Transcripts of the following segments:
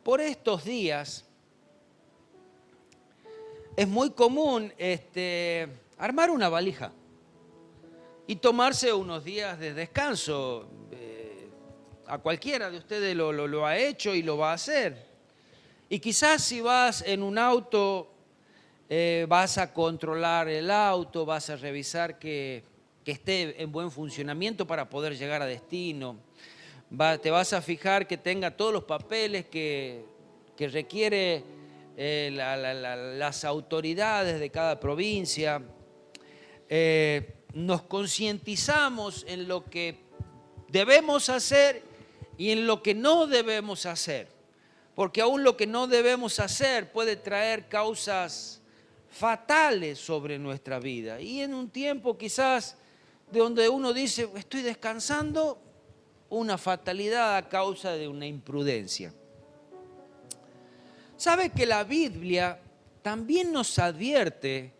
por estos días es muy común armar una valija y tomarse unos días de descanso. A cualquiera de ustedes lo ha hecho y lo va a hacer. Y quizás si vas en un auto, vas a controlar el auto, vas a revisar que esté en buen funcionamiento para poder llegar a destino. Te vas a fijar que tenga todos los papeles que requiere las autoridades de cada provincia. Nos concientizamos en lo que debemos hacer y en lo que no debemos hacer, porque aún lo que no debemos hacer puede traer causas fatales sobre nuestra vida. Y en un tiempo quizás de donde uno dice, estoy descansando, una fatalidad a causa de una imprudencia. ¿Sabe que la Biblia también nos advierte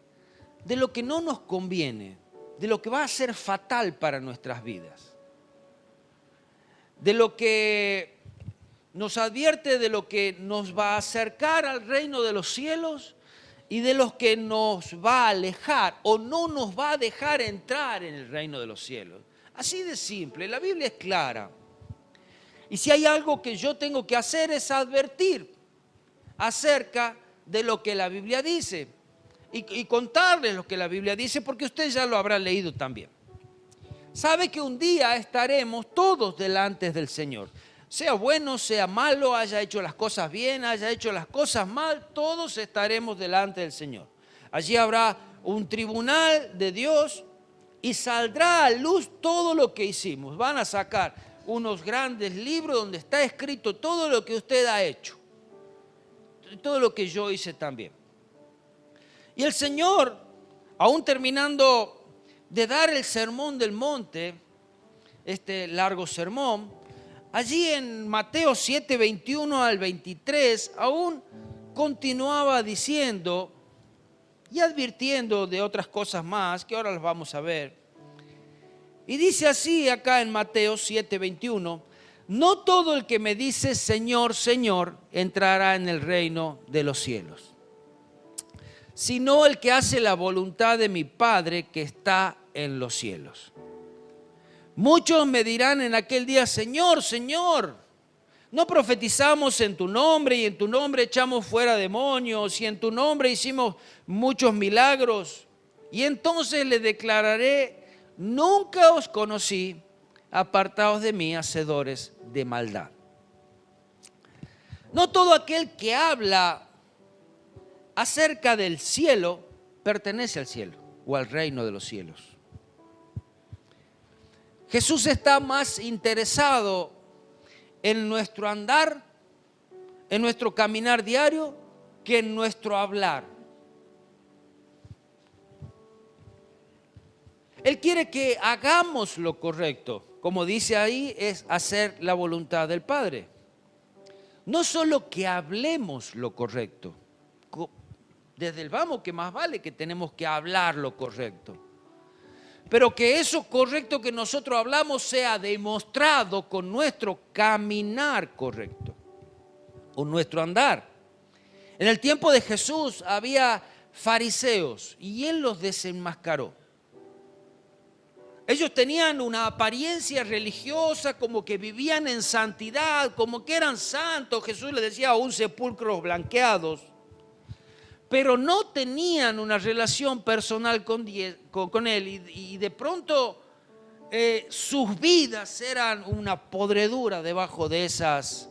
de lo que no nos conviene, de lo que va a ser fatal para nuestras vidas? De lo que nos advierte de lo que nos va a acercar al reino de los cielos y de lo que nos va a alejar o no nos va a dejar entrar en el reino de los cielos. Así de simple, la Biblia es clara. Y si hay algo que yo tengo que hacer es advertir acerca de lo que la Biblia dice y contarles lo que la Biblia dice, porque usted ya lo habrá leído también. Sabe que un día estaremos todos delante del Señor. Sea bueno, sea malo, haya hecho las cosas bien, haya hecho las cosas mal, todos estaremos delante del Señor. Allí habrá un tribunal de Dios y saldrá a luz todo lo que hicimos. Van a sacar unos grandes libros donde está escrito todo lo que usted ha hecho, todo lo que yo hice también. Y el Señor, aún terminando de dar el sermón del monte, este largo sermón, allí en Mateo 7, 21 al 23, aún continuaba diciendo y advirtiendo de otras cosas más que ahora las vamos a ver. Y dice así acá en Mateo 7, 21, no todo el que me dice Señor, Señor, entrará en el reino de los cielos, sino el que hace la voluntad de mi Padre que está en los cielos. Muchos me dirán en aquel día, Señor, Señor, ¿no profetizamos en tu nombre y en tu nombre echamos fuera demonios y en tu nombre hicimos muchos milagros? Y entonces le declararé, nunca os conocí, apartaos de mí, hacedores de maldad. No todo aquel que habla acerca del cielo pertenece al cielo o al reino de los cielos. Jesús está más interesado en nuestro andar, en nuestro caminar diario, que en nuestro hablar. Él quiere que hagamos lo correcto. Como dice ahí, es hacer la voluntad del Padre. No solo que hablemos lo correcto. Desde el vamos que más vale que tenemos que hablar lo correcto. Pero que eso correcto que nosotros hablamos sea demostrado con nuestro caminar correcto o nuestro andar. En el tiempo de Jesús había fariseos y Él los desenmascaró. Ellos tenían una apariencia religiosa, como que vivían en santidad, como que eran santos. Jesús les decía aún sepulcros blanqueados. Pero no tenían una relación personal con Él y de pronto sus vidas eran una podredura debajo de esas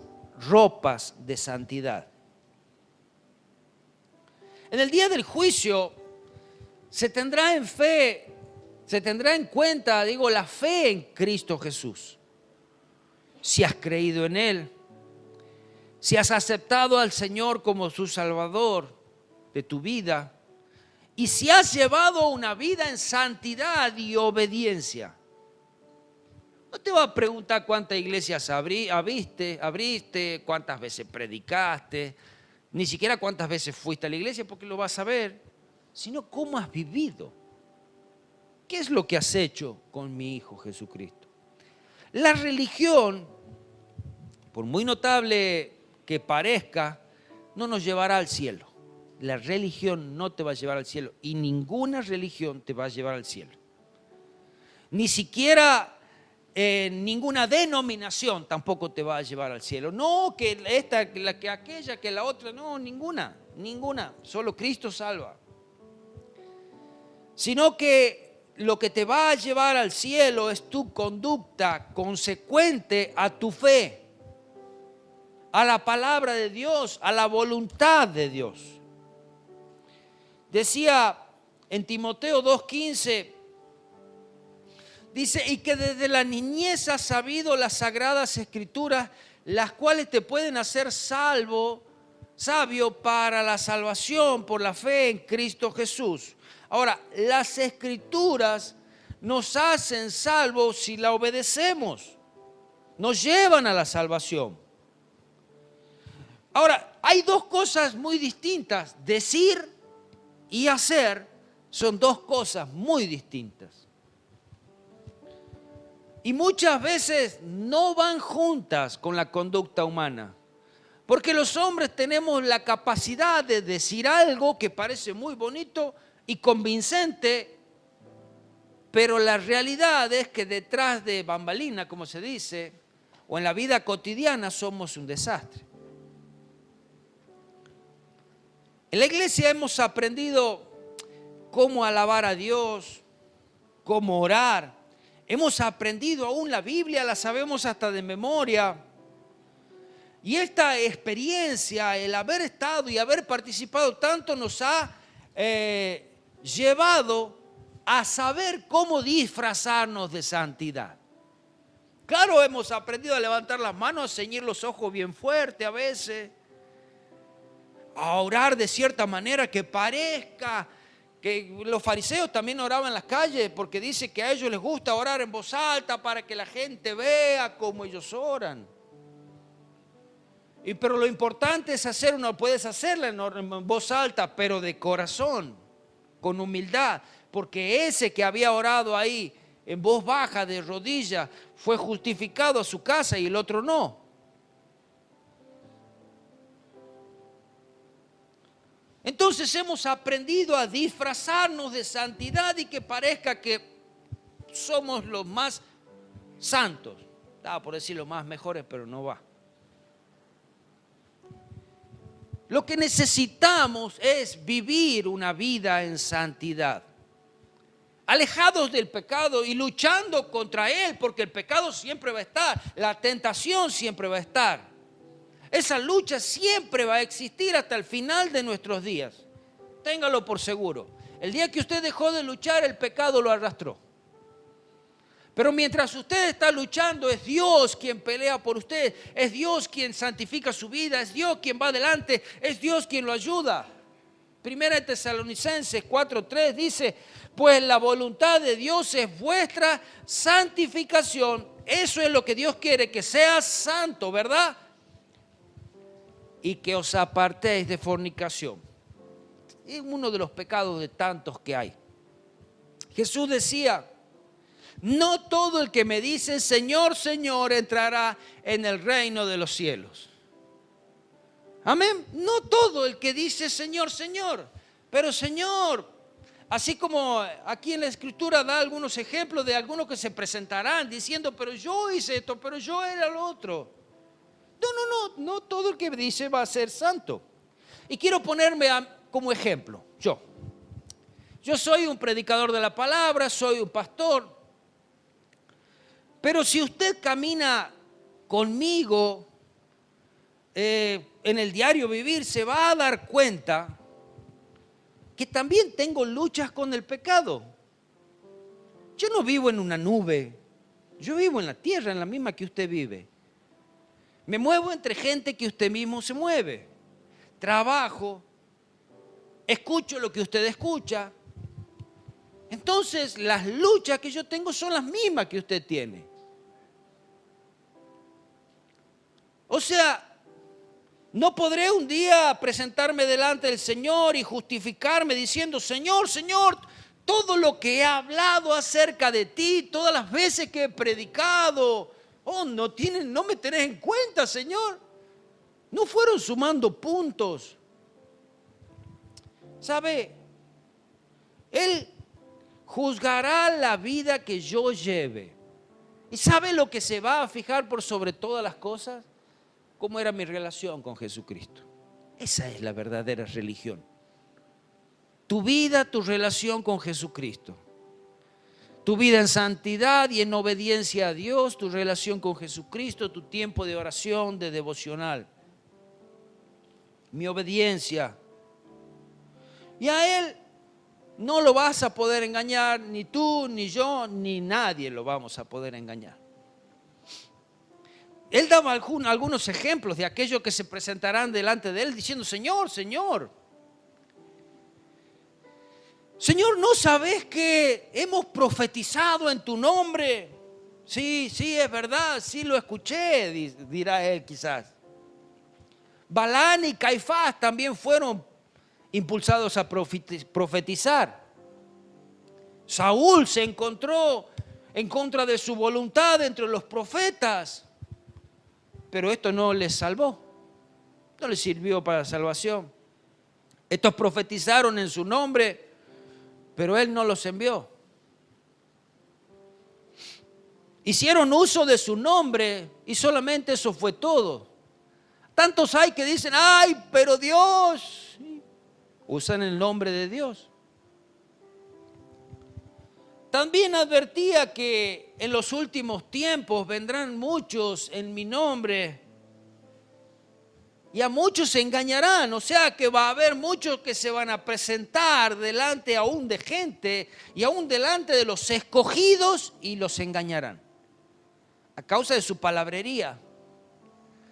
ropas de santidad. En el día del juicio se tendrá en cuenta, la fe en Cristo Jesús. Si has creído en Él, si has aceptado al Señor como su Salvador de tu vida y si has llevado una vida en santidad y obediencia. No te va a preguntar cuántas iglesias abriste, cuántas veces predicaste, ni siquiera cuántas veces fuiste a la iglesia, porque lo vas a ver, sino cómo has vivido. ¿Qué es lo que has hecho con mi Hijo Jesucristo? La religión, por muy notable que parezca, no nos llevará al cielo. La religión no te va a llevar al cielo y ninguna religión te va a llevar al cielo. Ni siquiera ninguna denominación tampoco te va a llevar al cielo. No, que esta, que aquella, que la otra, no, ninguna. Solo Cristo salva. Sino que lo que te va a llevar al cielo es tu conducta consecuente a tu fe, a la palabra de Dios, a la voluntad de Dios. Decía en Timoteo 2:15, dice, y que desde la niñez has sabido las sagradas escrituras, las cuales te pueden hacer sabio para la salvación por la fe en Cristo Jesús. Ahora, las escrituras nos hacen salvos si la obedecemos, nos llevan a la salvación. Ahora, hay dos cosas muy distintas, decir y hacer son dos cosas muy distintas. Y muchas veces no van juntas con la conducta humana. Porque los hombres tenemos la capacidad de decir algo que parece muy bonito y convincente, pero la realidad es que detrás de bambalina, como se dice, o en la vida cotidiana somos un desastre. En la iglesia hemos aprendido cómo alabar a Dios, cómo orar. Hemos aprendido aún la Biblia, la sabemos hasta de memoria. Y esta experiencia, el haber estado y haber participado tanto nos ha llevado a saber cómo disfrazarnos de santidad. Claro, hemos aprendido a levantar las manos, a ceñir los ojos bien fuerte a veces, a orar de cierta manera que parezca que los fariseos también oraban en las calles, porque dice que a ellos les gusta orar en voz alta para que la gente vea cómo ellos oran. Pero lo importante es puedes hacerla en voz alta, pero de corazón, con humildad, porque ese que había orado ahí en voz baja, de rodillas, fue justificado a su casa y el otro no. Entonces hemos aprendido a disfrazarnos de santidad y que parezca que somos los más santos. Estaba por decir los más mejores, pero no va. Lo que necesitamos es vivir una vida en santidad, alejados del pecado y luchando contra él, porque el pecado siempre va a estar, la tentación siempre va a estar. Esa lucha siempre va a existir hasta el final de nuestros días. Téngalo por seguro. El día que usted dejó de luchar, el pecado lo arrastró. Pero mientras usted está luchando, es Dios quien pelea por usted, es Dios quien santifica su vida, es Dios quien va adelante, es Dios quien lo ayuda. Primera de Tesalonicenses 4:3 dice, pues la voluntad de Dios es vuestra santificación. Eso es lo que Dios quiere, que seas santo, ¿verdad? Y que os apartéis de fornicación. Es uno de los pecados de tantos que hay. Jesús decía, no todo el que me dice Señor, Señor entrará en el reino de los cielos. Amén. No todo el que dice Señor, Señor. Pero Señor, así como aquí en la Escritura da algunos ejemplos de algunos que se presentarán diciendo, pero yo hice esto, pero yo era lo otro. No todo el que dice va a ser santo. Y quiero ponerme como ejemplo, yo soy un predicador de la palabra, soy un pastor, pero si usted camina conmigo en el diario vivir, se va a dar cuenta que también tengo luchas con el pecado. Yo no vivo en una nube, yo vivo en la tierra, en la misma que usted vive. Me muevo entre gente que usted mismo se mueve. Trabajo, escucho lo que usted escucha. Entonces, las luchas que yo tengo son las mismas que usted tiene. O sea, no podré un día presentarme delante del Señor y justificarme diciendo, Señor, Señor, todo lo que he hablado acerca de ti, todas las veces que he predicado, no me tenés en cuenta, Señor. No fueron sumando puntos. ¿Sabe? Él juzgará la vida que yo lleve. ¿Y sabe lo que se va a fijar por sobre todas las cosas? ¿Cómo era mi relación con Jesucristo? Esa es la verdadera religión. Tu vida, tu relación con Jesucristo. Tu vida en santidad y en obediencia a Dios, tu relación con Jesucristo, tu tiempo de oración, de devocional. Mi obediencia. Y a Él no lo vas a poder engañar, ni tú, ni yo, ni nadie lo vamos a poder engañar. Él daba algunos ejemplos de aquellos que se presentarán delante de Él diciendo: Señor, Señor, Señor, ¿no sabes que hemos profetizado en tu nombre? Sí, sí, es verdad, sí lo escuché, dirá Él quizás. Balán y Caifás también fueron impulsados a profetizar. Saúl se encontró en contra de su voluntad entre los profetas, pero esto no les salvó, no les sirvió para la salvación. Estos profetizaron en su nombre, pero Él no los envió. Hicieron uso de su nombre y solamente eso fue todo. Tantos hay que dicen: ay, pero Dios. Usan el nombre de Dios. También advertía que en los últimos tiempos vendrán muchos en mi nombre y a muchos se engañarán. O sea que va a haber muchos que se van a presentar delante aún de gente y aún delante de los escogidos y los engañarán. A causa de su palabrería,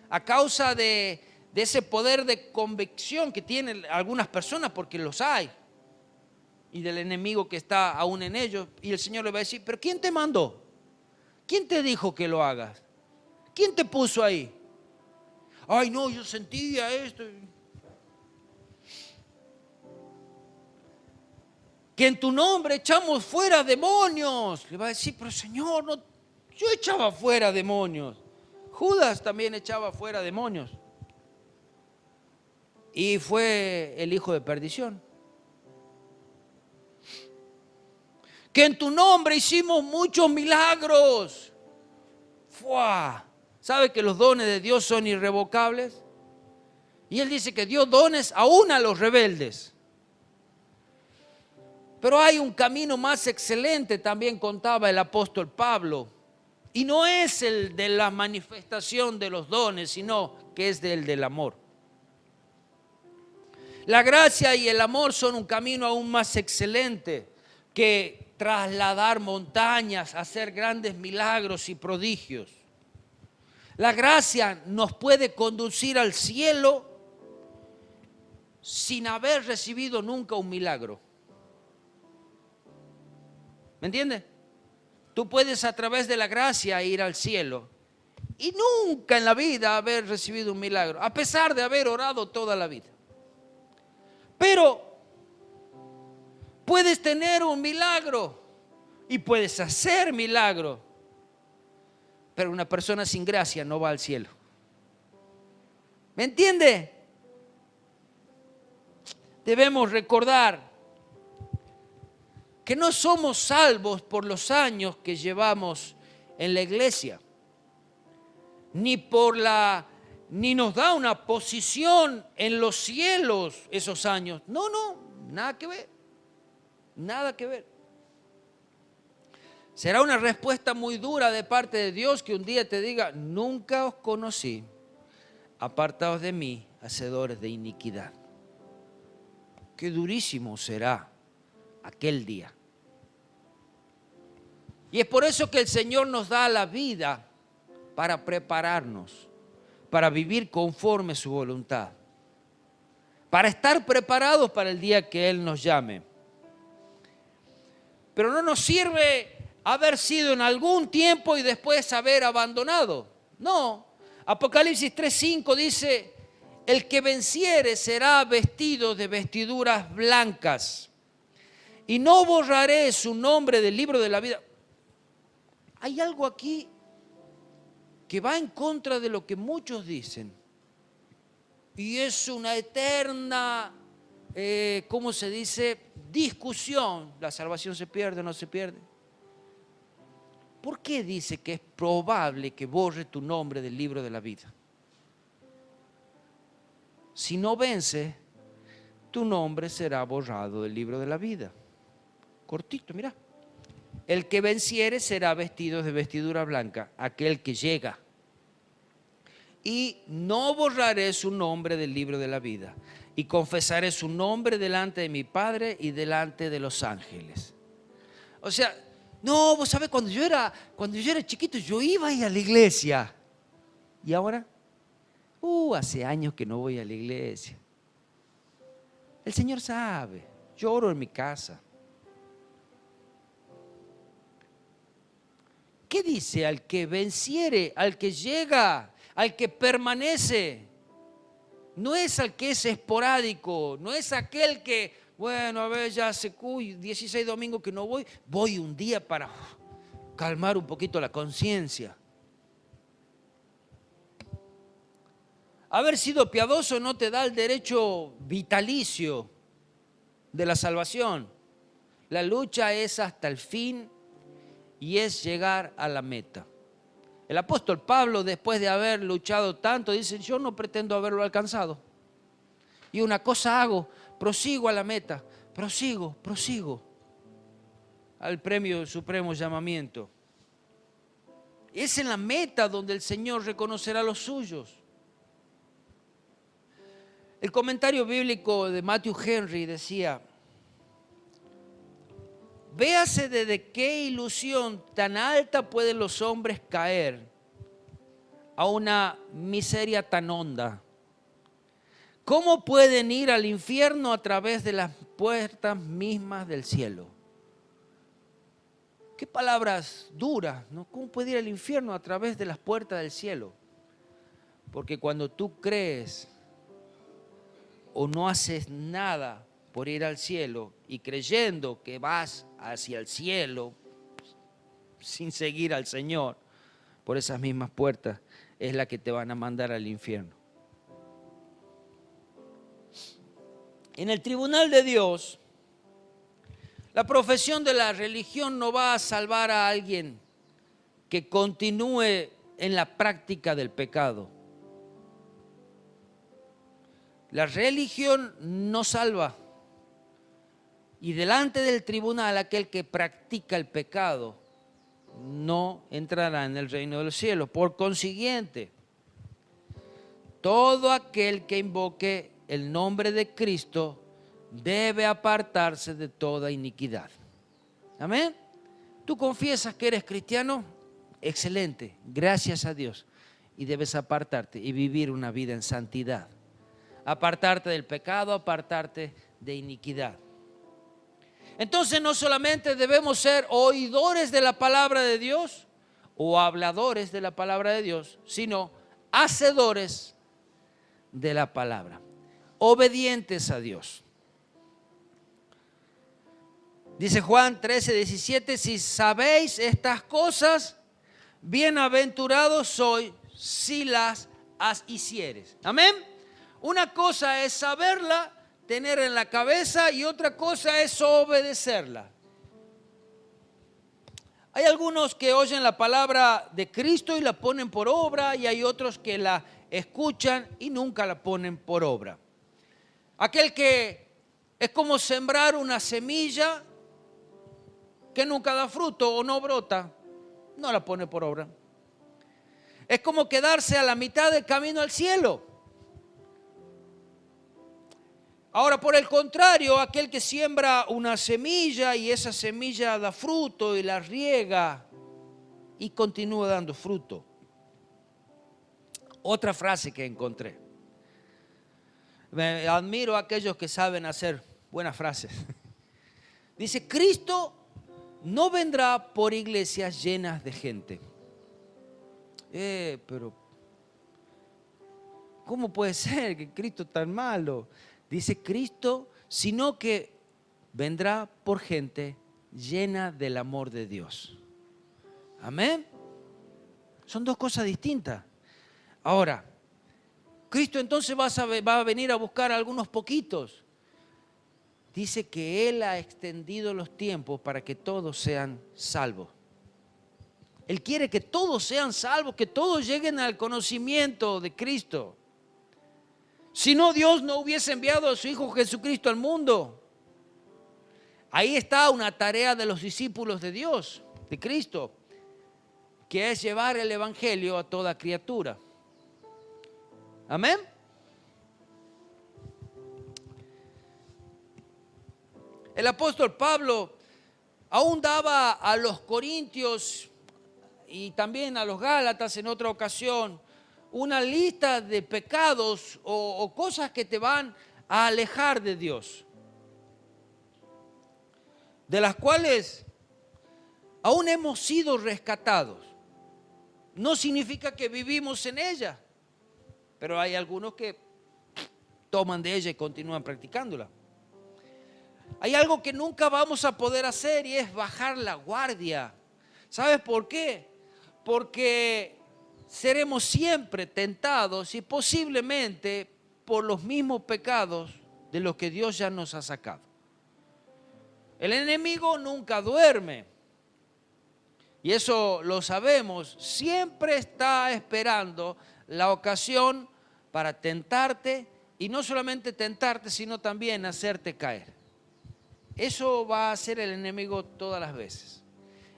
a causa de ese poder de convicción que tienen algunas personas, porque los hay, y del enemigo que está aún en ellos. Y el Señor le va a decir: pero ¿quién te mandó? ¿Quién te dijo que lo hagas? ¿Quién te puso ahí? Ay, no, yo sentía esto. Que en tu nombre echamos fuera demonios. Le va a decir: pero Señor, no, yo echaba fuera demonios. Judas también echaba fuera demonios. Y fue el hijo de perdición. Que en tu nombre hicimos muchos milagros. ¡Fua! ¿Sabe que los dones de Dios son irrevocables? Y Él dice que dio dones aún a los rebeldes. Pero hay un camino más excelente, también contaba el apóstol Pablo. Y no es el de la manifestación de los dones, sino que es el del amor. La gracia y el amor son un camino aún más excelente que trasladar montañas, hacer grandes milagros y prodigios. La gracia nos puede conducir al cielo sin haber recibido nunca un milagro. ¿Me entiendes? Tú puedes a través de la gracia ir al cielo y nunca en la vida haber recibido un milagro, a pesar de haber orado toda la vida. Pero puedes tener un milagro y puedes hacer milagro, pero una persona sin gracia no va al cielo. ¿Me entiende? Debemos recordar que no somos salvos por los años que llevamos en la iglesia, ni nos da una posición en los cielos esos años. No, nada que ver, nada que ver. Será una respuesta muy dura de parte de Dios que un día te diga: nunca os conocí, apartaos de mí, hacedores de iniquidad. Qué durísimo será aquel día. Y es por eso que el Señor nos da la vida para prepararnos, para vivir conforme a su voluntad, para estar preparados para el día que Él nos llame. Pero no nos sirve haber sido en algún tiempo y después haber abandonado. No, Apocalipsis 3:5 dice: el que venciere será vestido de vestiduras blancas y no borraré su nombre del libro de la vida. Hay algo aquí que va en contra de lo que muchos dicen. y es una eterna, ¿cómo se dice? Discusión. ¿La salvación se pierde o no se pierde? ¿Por qué dice que es probable que borre tu nombre del libro de la vida? Si no vence, tu nombre será borrado del libro de la vida. Cortito, mira. El que venciere será vestido de vestidura blanca, aquel que llega. Y no borraré su nombre del libro de la vida, y confesaré su nombre delante de mi Padre y delante de los ángeles. O sea, no, vos sabés, cuando yo era chiquito, yo iba ahí a la iglesia. ¿Y ahora? Hace años que no voy a la iglesia. El Señor sabe, yo oro en mi casa. ¿Qué dice? Al que venciere, al que llega, al que permanece. No es al que es esporádico, no es aquel que, bueno, a ver, ya hace 16 domingos que no voy un día para calmar un poquito la conciencia. Haber sido piadoso no te da el derecho vitalicio de la salvación. La lucha es hasta el fin y es llegar a la meta. El apóstol Pablo, después de haber luchado tanto, dice, yo no pretendo haberlo alcanzado. Y una cosa hago, prosigo a la meta, prosigo al premio supremo llamamiento. Es en la meta donde el Señor reconocerá a los suyos. El comentario bíblico de Matthew Henry decía, véase desde qué ilusión tan alta pueden los hombres caer a una miseria tan honda. ¿Cómo pueden ir al infierno a través de las puertas mismas del cielo? Qué palabras duras, ¿no? ¿Cómo puede ir al infierno a través de las puertas del cielo? Porque cuando tú crees o no haces nada por ir al cielo y creyendo que vas hacia el cielo sin seguir al Señor por esas mismas puertas, es la que te van a mandar al infierno. En el tribunal de Dios, la profesión de la religión no va a salvar a alguien que continúe en la práctica del pecado. La religión no salva. Y delante del tribunal, aquel que practica el pecado no entrará en el reino de los cielos. Por consiguiente, todo aquel que invoque el nombre de Cristo debe apartarse de toda iniquidad. Amén. ¿Tú confiesas que eres cristiano? Excelente, gracias a Dios. Y debes apartarte y vivir una vida en santidad. Apartarte del pecado, apartarte de iniquidad. Entonces no solamente debemos ser oidores de la palabra de Dios o habladores de la palabra de Dios, sino hacedores de la palabra, obedientes a Dios. Dice Juan 13:17, si sabéis estas cosas, bienaventurados sois si las hicieres. Amén. Una cosa es saberla, tener en la cabeza, y otra cosa es obedecerla. Hay algunos que oyen la palabra de Cristo y la ponen por obra, y hay otros que la escuchan y nunca la ponen por obra. Aquel que es como sembrar una semilla que nunca da fruto o no brota, no la pone por obra. Es como quedarse a la mitad del camino al cielo. Ahora, por el contrario, aquel que siembra una semilla y esa semilla da fruto y la riega y continúa dando fruto. Otra frase que encontré. Me admiro a aquellos que saben hacer buenas frases. Dice, Cristo no vendrá por iglesias llenas de gente. Pero ¿cómo puede ser que Cristo tan malo? Dice Cristo, sino que vendrá por gente llena del amor de Dios. Amén. Son dos cosas distintas. Ahora, Cristo entonces va a venir a buscar a algunos poquitos. Dice que Él ha extendido los tiempos para que todos sean salvos. Él quiere que todos sean salvos, que todos lleguen al conocimiento de Cristo. Si no, Dios no hubiese enviado a su Hijo Jesucristo al mundo. Ahí está una tarea de los discípulos de Dios, de Cristo, que es llevar el Evangelio a toda criatura. Amén. El apóstol Pablo aún daba a los corintios y también a los gálatas en otra ocasión una lista de pecados o cosas que te van a alejar de Dios, de las cuales aún hemos sido rescatados. No significa que vivimos en ella, pero hay algunos que toman de ella y continúan practicándola. Hay algo que nunca vamos a poder hacer y es bajar la guardia. ¿Sabes por qué? Porque seremos siempre tentados y posiblemente por los mismos pecados de los que Dios ya nos ha sacado. El enemigo nunca duerme. Y eso lo sabemos. Siempre está esperando la ocasión para tentarte. Y no solamente tentarte, sino también hacerte caer. Eso va a hacer el enemigo todas las veces.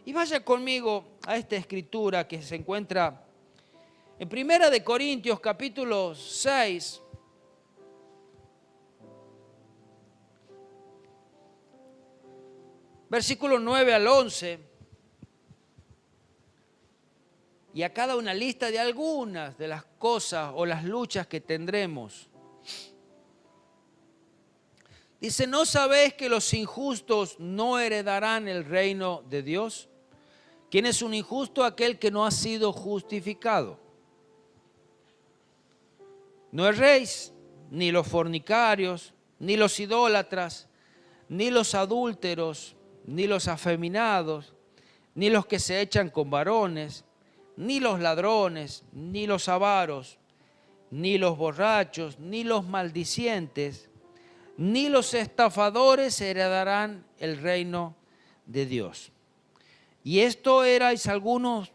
Y vaya conmigo a esta escritura que se encuentra en 1 de Corintios capítulo 6. Versículos 9 al 11. Y acá da una lista de algunas de las cosas o las luchas que tendremos. Dice, ¿no sabéis que los injustos no heredarán el reino de Dios? ¿Quién es un injusto? Aquel que no ha sido justificado. No erréis, ni los fornicarios, ni los idólatras, ni los adúlteros, ni los afeminados, ni los que se echan con varones, ni los ladrones, ni los avaros, ni los borrachos, ni los maldicientes, ni los estafadores heredarán el reino de Dios. Y esto erais algunos,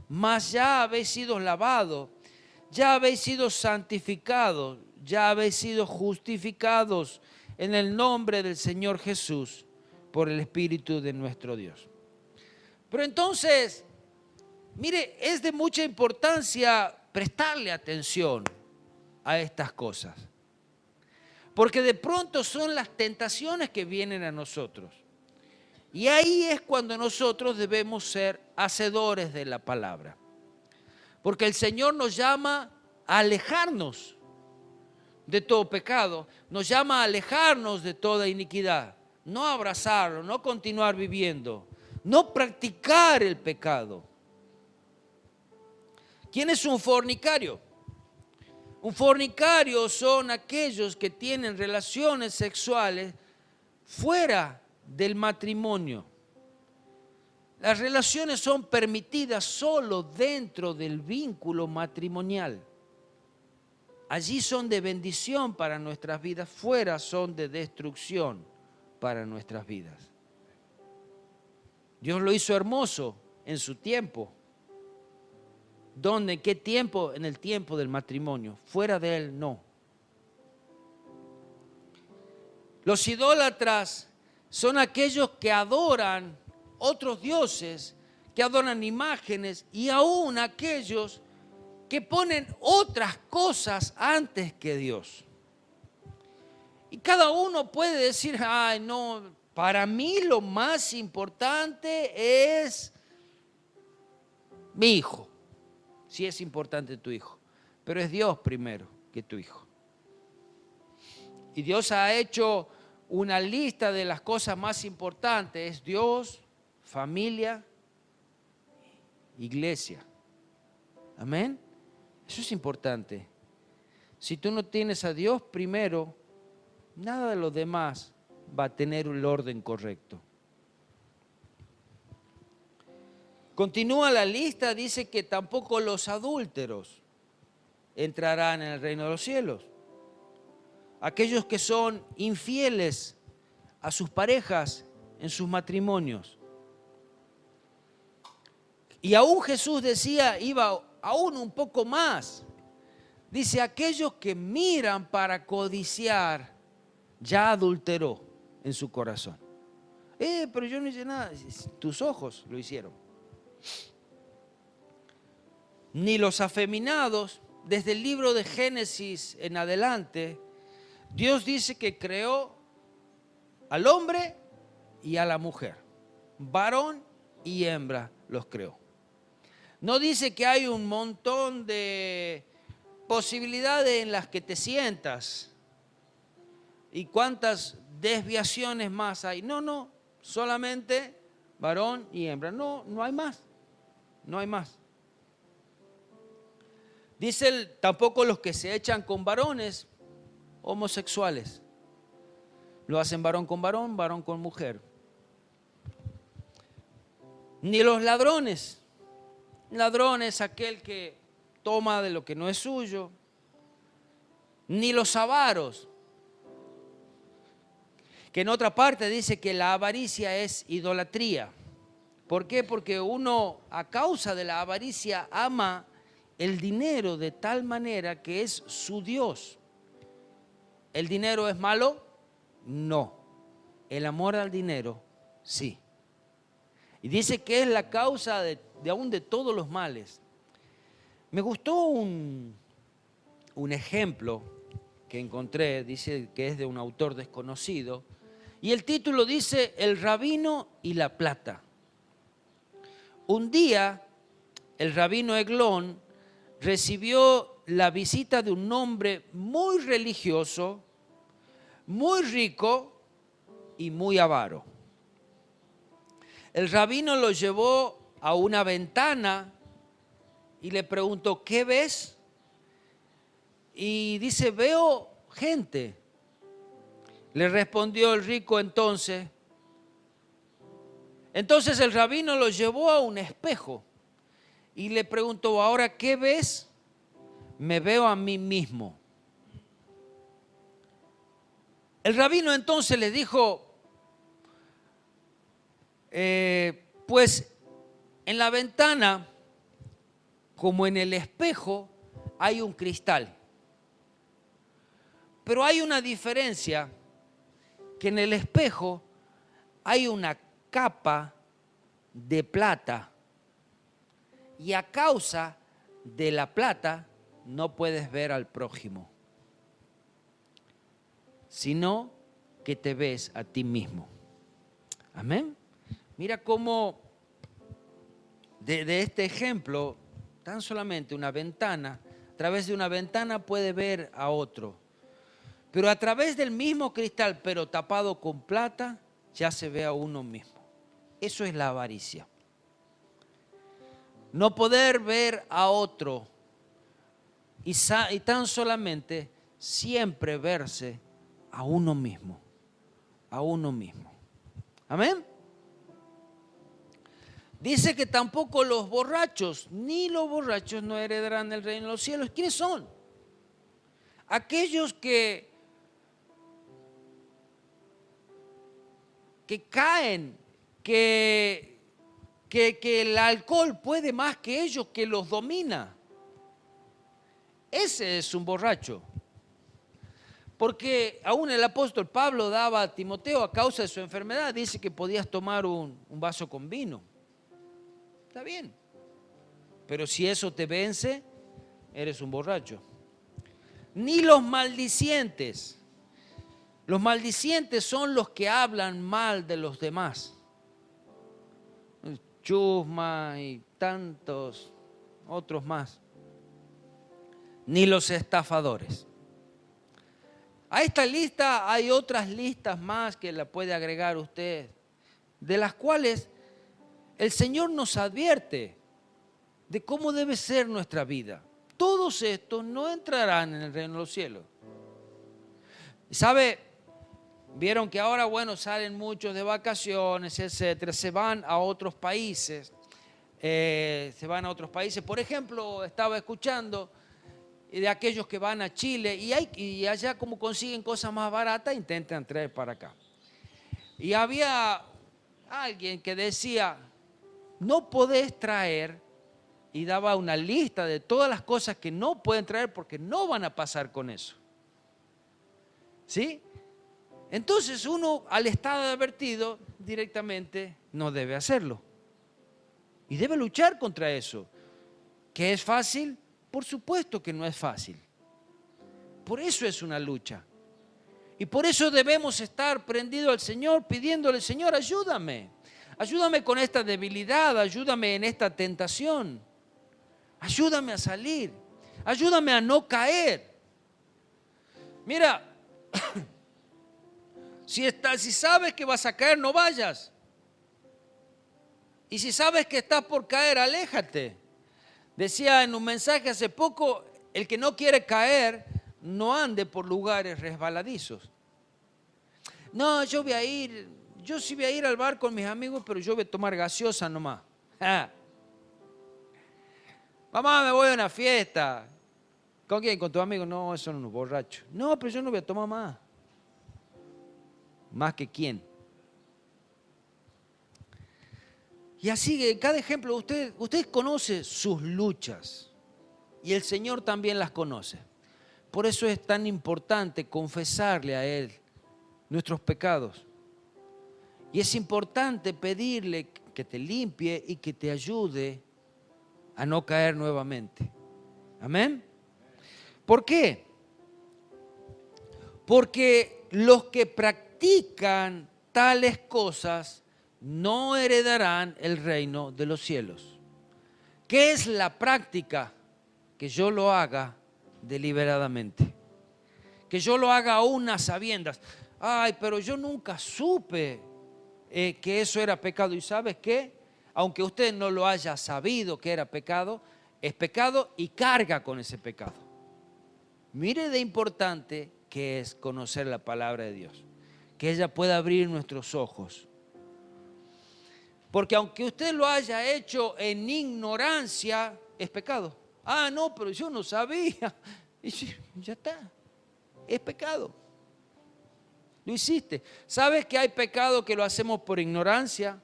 mas ya habéis sido lavados, ya habéis sido santificados, ya habéis sido justificados en el nombre del Señor Jesús por el Espíritu de nuestro Dios. Pero entonces, mire, es de mucha importancia prestarle atención a estas cosas. Porque de pronto son las tentaciones que vienen a nosotros. Y ahí es cuando nosotros debemos ser hacedores de la palabra. Porque el Señor nos llama a alejarnos de todo pecado. Nos llama a alejarnos de toda iniquidad. No abrazarlo, no continuar viviendo. No practicar el pecado. ¿Quién es un fornicario? Un fornicario son aquellos que tienen relaciones sexuales fuera del matrimonio. Las relaciones son permitidas solo dentro del vínculo matrimonial. Allí son de bendición para nuestras vidas, fuera son de destrucción para nuestras vidas. Dios lo hizo hermoso en su tiempo. ¿Dónde? ¿En qué tiempo? En el tiempo del matrimonio. Fuera de él, no. Los idólatras son aquellos que adoran otros dioses, que adoran imágenes y aún aquellos que ponen otras cosas antes que Dios. Y cada uno puede decir, ay, no, para mí lo más importante es mi hijo. Sí es importante tu hijo, pero es Dios primero que tu hijo. Y Dios ha hecho una lista de las cosas más importantes. Es Dios, familia, iglesia. Amén. Eso es importante. Si tú no tienes a Dios primero, nada de lo demás va a tener el orden correcto. Continúa la lista, dice que tampoco los adúlteros. entrarán en el reino de los cielos. Aquellos que son infieles a sus parejas en sus matrimonios. Y aún Jesús decía, iba aún un poco más. Dice, aquellos que miran para codiciar, ya adulteró en su corazón. Pero yo no hice nada. Tus ojos lo hicieron. Ni los afeminados, desde el libro de Génesis en adelante, Dios dice que creó al hombre y a la mujer. Varón y hembra los creó. No dice que hay un montón de posibilidades en las que te sientas y cuántas desviaciones más hay. No, solamente varón y hembra. No hay más. No hay más. Dice tampoco los que se echan con varones homosexuales. Lo hacen varón con mujer. Ni los ladrones. Ladrón es aquel que toma de lo que no es suyo. Ni los avaros. Que en otra parte dice que la avaricia es idolatría. ¿Por qué? Porque uno a causa de la avaricia ama el dinero de tal manera que es su Dios. ¿El dinero es malo? No. El amor al dinero, sí. Y dice que es la causa de aún de todos los males. Me gustó un ejemplo que encontré, dice que es de un autor desconocido, y el título dice El rabino y la plata. Un día, el rabino Eglón recibió la visita de un hombre muy religioso, muy rico y muy avaro. El rabino lo llevó a una ventana y le preguntó, ¿qué ves? Y dice, veo gente. Le respondió el rico entonces. Entonces el rabino lo llevó a un espejo y le preguntó, ¿ahora qué ves? Me veo a mí mismo. El rabino entonces le dijo, pues en la ventana, como en el espejo, hay un cristal. Pero hay una diferencia, que en el espejo hay una capa de plata y a causa de la plata no puedes ver al prójimo, sino que te ves a ti mismo. Amén. Mira cómo de este ejemplo, tan solamente una ventana, a través de una ventana puede ver a otro. Pero a través del mismo cristal, pero tapado con plata, ya se ve a uno mismo. Eso es la avaricia. No poder ver a otro y tan solamente siempre verse a uno mismo. A uno mismo. Amén. Dice que tampoco los borrachos, ni los borrachos no heredarán el reino de los cielos. ¿Quiénes son? Aquellos que caen, que el alcohol puede más que ellos, que los domina. Ese es un borracho. Porque aún el apóstol Pablo daba a Timoteo, a causa de su enfermedad, dice que podías tomar un vaso con vino. Está bien. Pero si eso te vence, eres un borracho. Ni los maldicientes. Los maldicientes son los que hablan mal de los demás. Chusma y tantos otros más. Ni los estafadores. A esta lista hay otras listas más que la puede agregar usted, de las cuales el Señor nos advierte de cómo debe ser nuestra vida. Todos estos no entrarán en el reino de los cielos. ¿Sabe? Vieron que ahora, salen muchos de vacaciones, etcétera, se van a otros países. Por ejemplo, estaba escuchando y de aquellos que van a Chile y allá como consiguen cosas más baratas, intentan traer para acá. Y había alguien que decía, no podés traer, y daba una lista de todas las cosas que no pueden traer porque no van a pasar con eso. ¿Sí? Entonces uno, al estar advertido, directamente no debe hacerlo. Y debe luchar contra eso. ¿Que es fácil? Por supuesto que no es fácil. Por eso es una lucha. Y por eso debemos estar prendidos al Señor, pidiéndole, Señor, ayúdame. Ayúdame con esta debilidad, ayúdame en esta tentación. Ayúdame a salir. Ayúdame a no caer. Mira, si sabes que vas a caer, no vayas. Y si sabes que estás por caer, aléjate. Decía en un mensaje hace poco, el que no quiere caer, no ande por lugares resbaladizos. No, yo sí voy a ir al bar con mis amigos, pero yo voy a tomar gaseosa nomás. Mamá, me voy a una fiesta. ¿Con quién? ¿Con tu amigo? No, son unos borrachos. No, pero yo no voy a tomar más. ¿Más que quién? Y así, en cada ejemplo, usted conoce sus luchas y el Señor también las conoce. Por eso es tan importante confesarle a Él nuestros pecados. Y es importante pedirle que te limpie y que te ayude a no caer nuevamente. Amén. ¿Por qué? Porque los que practican tales cosas no heredarán el reino de los cielos. ¿Qué es la práctica? Que yo lo haga deliberadamente. Que yo lo haga aún a sabiendas. Ay, pero yo nunca supe que eso era pecado. ¿Y sabes qué? Aunque usted no lo haya sabido que era pecado, es pecado y carga con ese pecado. Mire de importante que es conocer la palabra de Dios. Que ella pueda abrir nuestros ojos. Porque aunque usted lo haya hecho en ignorancia, es pecado. Ah, no, pero yo no sabía. Y ya está. Es pecado. Lo hiciste. ¿Sabes que hay pecados que lo hacemos por ignorancia?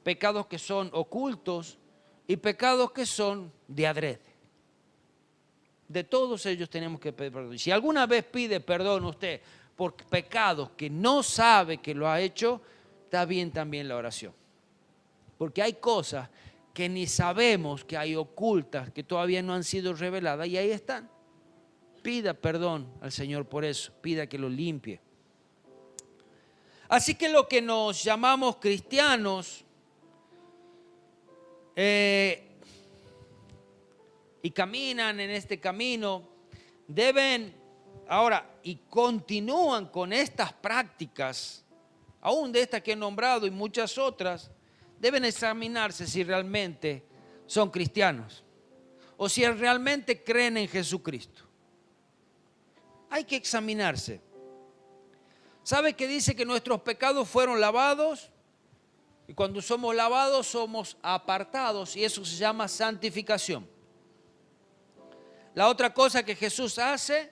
Pecados que son ocultos y pecados que son de adrede. De todos ellos tenemos que pedir perdón. Si alguna vez pide perdón usted por pecados que no sabe que lo ha hecho, está bien también la oración. Porque hay cosas que ni sabemos que hay ocultas, que todavía no han sido reveladas y ahí están. Pida perdón al Señor por eso, pida que lo limpie. Así que lo que nos llamamos cristianos y caminan en este camino, deben ahora y continúan con estas prácticas, aún de estas que he nombrado y muchas otras, deben examinarse si realmente son cristianos o si realmente creen en Jesucristo. Hay que examinarse. ¿Sabe que dice que nuestros pecados fueron lavados? Y cuando somos lavados somos apartados y eso se llama santificación. La otra cosa que Jesús hace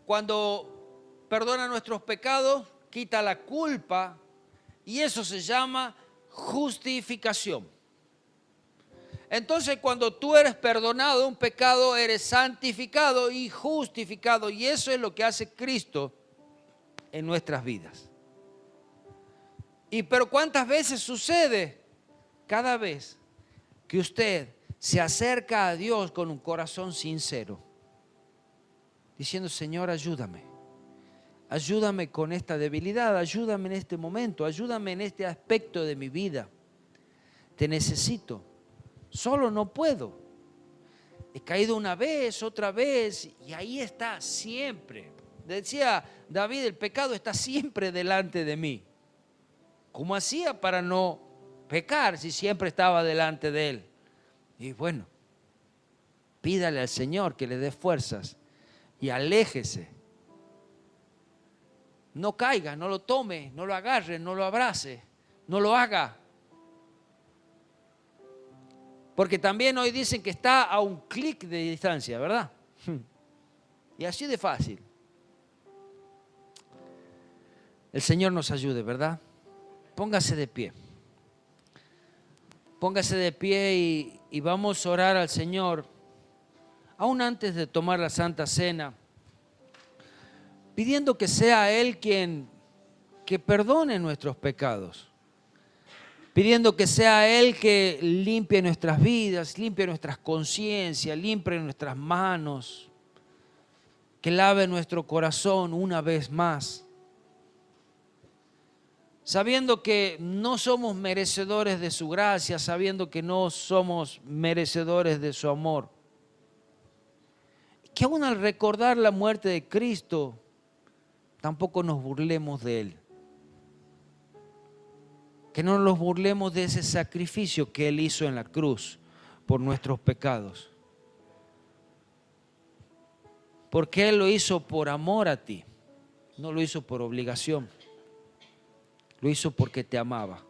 cuando perdona nuestros pecados, quita la culpa y eso se llama justificación. Entonces cuando tú eres perdonado de un pecado, eres santificado y justificado y eso es lo que hace Cristo en nuestras vidas. Pero ¿cuántas veces sucede? Cada vez que usted se acerca a Dios con un corazón sincero, diciendo, Señor, ayúdame. Ayúdame con esta debilidad, ayúdame en este momento, ayúdame en este aspecto de mi vida. Te necesito. Solo no puedo. He caído una vez, otra vez, y ahí está siempre. Decía David, el pecado está siempre delante de mí. ¿Cómo hacía para no pecar si siempre estaba delante de él? Y bueno, pídale al Señor que le dé fuerzas y aléjese. No caiga, no lo tome, no lo agarre, no lo abrace, no lo haga. Porque también hoy dicen que está a un clic de distancia, ¿verdad? Y así de fácil. El Señor nos ayude, ¿verdad? Póngase de pie. Póngase de pie y vamos a orar al Señor, aún antes de tomar la Santa Cena, pidiendo que sea Él quien que perdone nuestros pecados, pidiendo que sea Él que limpie nuestras vidas, limpie nuestras conciencias, limpie nuestras manos, que lave nuestro corazón una vez más, sabiendo que no somos merecedores de su gracia, sabiendo que no somos merecedores de su amor. Que aún al recordar la muerte de Cristo, tampoco nos burlemos de Él. Que no nos burlemos de ese sacrificio que Él hizo en la cruz por nuestros pecados. Porque Él lo hizo por amor a ti, no lo hizo por obligación. Lo hizo porque te amaba.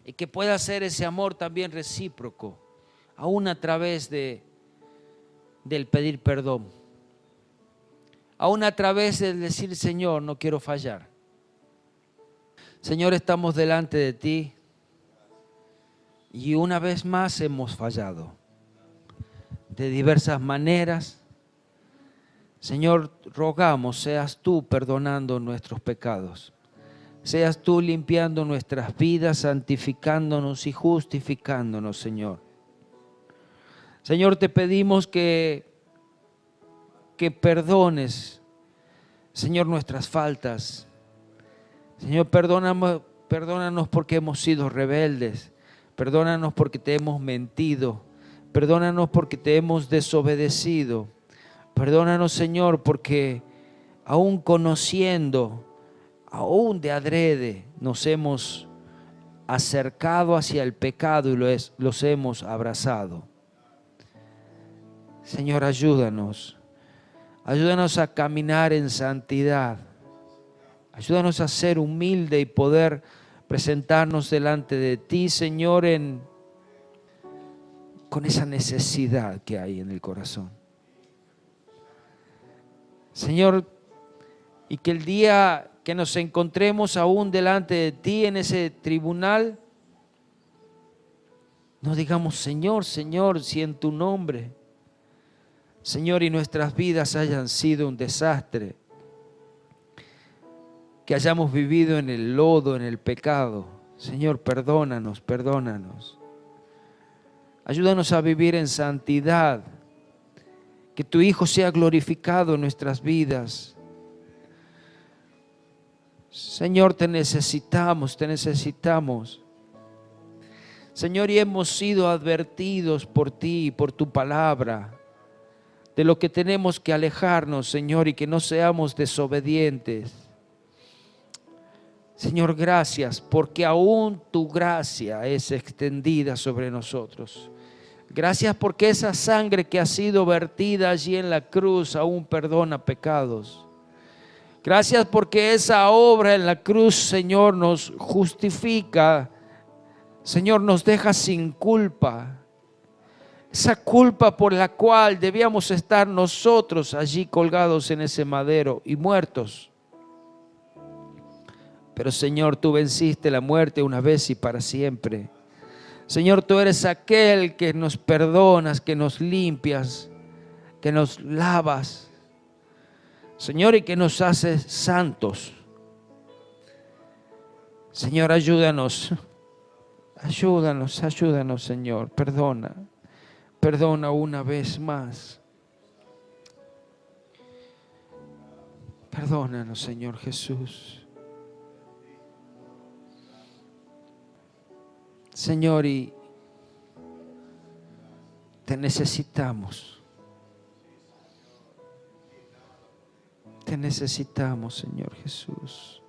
Y que pueda ser ese amor también recíproco, aún a través del pedir perdón. Aún a través del decir, Señor, no quiero fallar. Señor, estamos delante de ti y una vez más hemos fallado. De diversas maneras. Señor, rogamos, seas tú perdonando nuestros pecados. Seas tú limpiando nuestras vidas, santificándonos y justificándonos, Señor. Señor, te pedimos que perdones, Señor, nuestras faltas. Señor, perdónanos porque hemos sido rebeldes. Perdónanos porque te hemos mentido. Perdónanos porque te hemos desobedecido. Perdónanos, Señor, porque aún conociendo, aún de adrede, nos hemos acercado hacia el pecado y los hemos abrazado. Señor, ayúdanos. Ayúdanos a caminar en santidad. Ayúdanos a ser humilde y poder presentarnos delante de ti, Señor, con esa necesidad que hay en el corazón. Señor, y que el día que nos encontremos aún delante de ti en ese tribunal, no digamos, Señor, Señor, si en tu nombre, Señor, y nuestras vidas hayan sido un desastre, que hayamos vivido en el lodo, en el pecado. Señor, perdónanos, perdónanos. Ayúdanos a vivir en santidad, que tu Hijo sea glorificado en nuestras vidas. Señor, te necesitamos, te necesitamos. Señor, y hemos sido advertidos por ti, por tu palabra, de lo que tenemos que alejarnos, Señor, y que no seamos desobedientes. Señor, gracias, porque aún tu gracia es extendida sobre nosotros. Gracias porque esa sangre que ha sido vertida allí en la cruz aún perdona pecados. Gracias porque esa obra en la cruz, Señor, nos justifica. Señor, nos deja sin culpa. Esa culpa por la cual debíamos estar nosotros allí colgados en ese madero y muertos. Pero Señor, tú venciste la muerte una vez y para siempre. Señor, tú eres aquel que nos perdonas, que nos limpias, que nos lavas. Señor, y que nos haces santos. Señor, ayúdanos. Ayúdanos, ayúdanos, Señor. Perdona. Perdona una vez más. Perdónanos, Señor Jesús. Señor, y te necesitamos. Te necesitamos, Señor Jesús.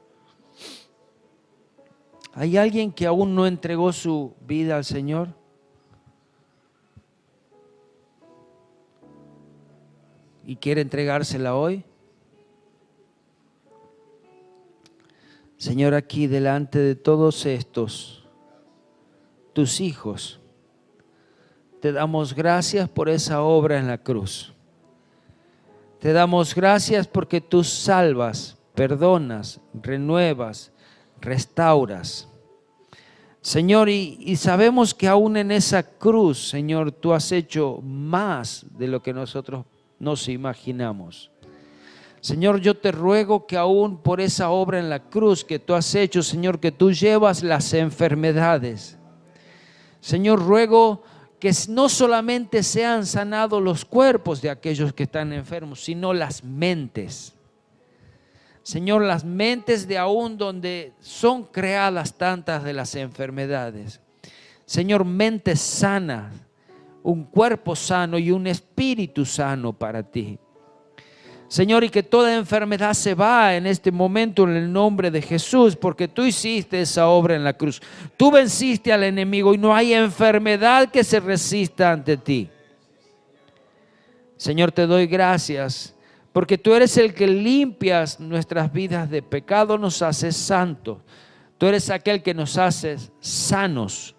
¿Hay alguien que aún no entregó su vida al Señor? ¿Y quiere entregársela hoy? Señor, aquí delante de todos estos, tus hijos, te damos gracias por esa obra en la cruz. Te damos gracias porque tú salvas, perdonas, renuevas, restauras. Señor, y sabemos que aún en esa cruz, Señor, tú has hecho más de lo que nosotros nos imaginamos. Señor, yo te ruego que aún por esa obra en la cruz que tú has hecho, Señor, que tú llevas las enfermedades. Señor, ruego que no solamente sean sanados los cuerpos de aquellos que están enfermos, sino las mentes. Señor, las mentes de aún donde son creadas tantas de las enfermedades. Señor, mentes sanas, un cuerpo sano y un espíritu sano para ti. Señor, y que toda enfermedad se va en este momento en el nombre de Jesús, porque tú hiciste esa obra en la cruz. Tú venciste al enemigo y no hay enfermedad que se resista ante ti. Señor, te doy gracias, porque tú eres el que limpias nuestras vidas de pecado, nos haces santos. Tú eres aquel que nos haces sanos.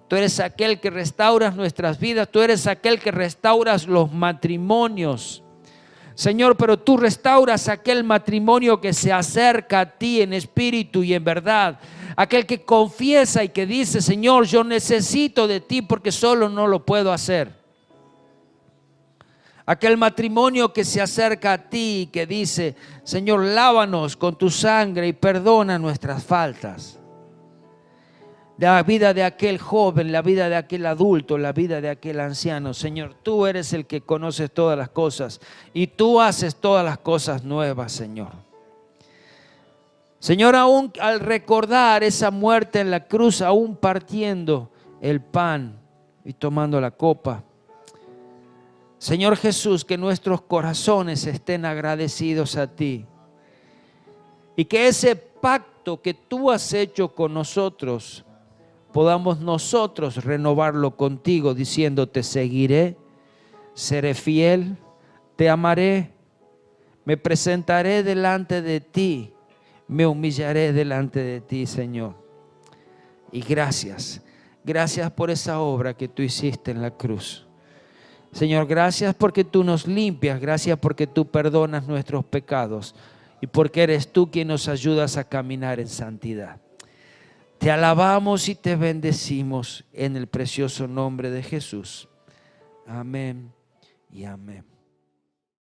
Tú eres aquel que restauras nuestras vidas. Tú eres aquel que restauras los matrimonios. Señor, pero tú restauras aquel matrimonio que se acerca a ti en espíritu y en verdad. Aquel que confiesa y que dice, Señor, yo necesito de ti porque solo no lo puedo hacer. Aquel matrimonio que se acerca a ti y que dice, Señor, lávanos con tu sangre y perdona nuestras faltas. La vida de aquel joven, la vida de aquel adulto, la vida de aquel anciano. Señor, tú eres el que conoces todas las cosas y tú haces todas las cosas nuevas, Señor. Señor, aún al recordar esa muerte en la cruz, aún partiendo el pan y tomando la copa, Señor Jesús, que nuestros corazones estén agradecidos a ti y que ese pacto que tú has hecho con nosotros podamos nosotros renovarlo contigo, diciendo, te seguiré, seré fiel, te amaré, me presentaré delante de ti, me humillaré delante de ti, Señor. Y gracias por esa obra que tú hiciste en la cruz. Señor, gracias porque tú nos limpias, gracias porque tú perdonas nuestros pecados y porque eres tú quien nos ayudas a caminar en santidad. Te alabamos y te bendecimos en el precioso nombre de Jesús. Amén y amén.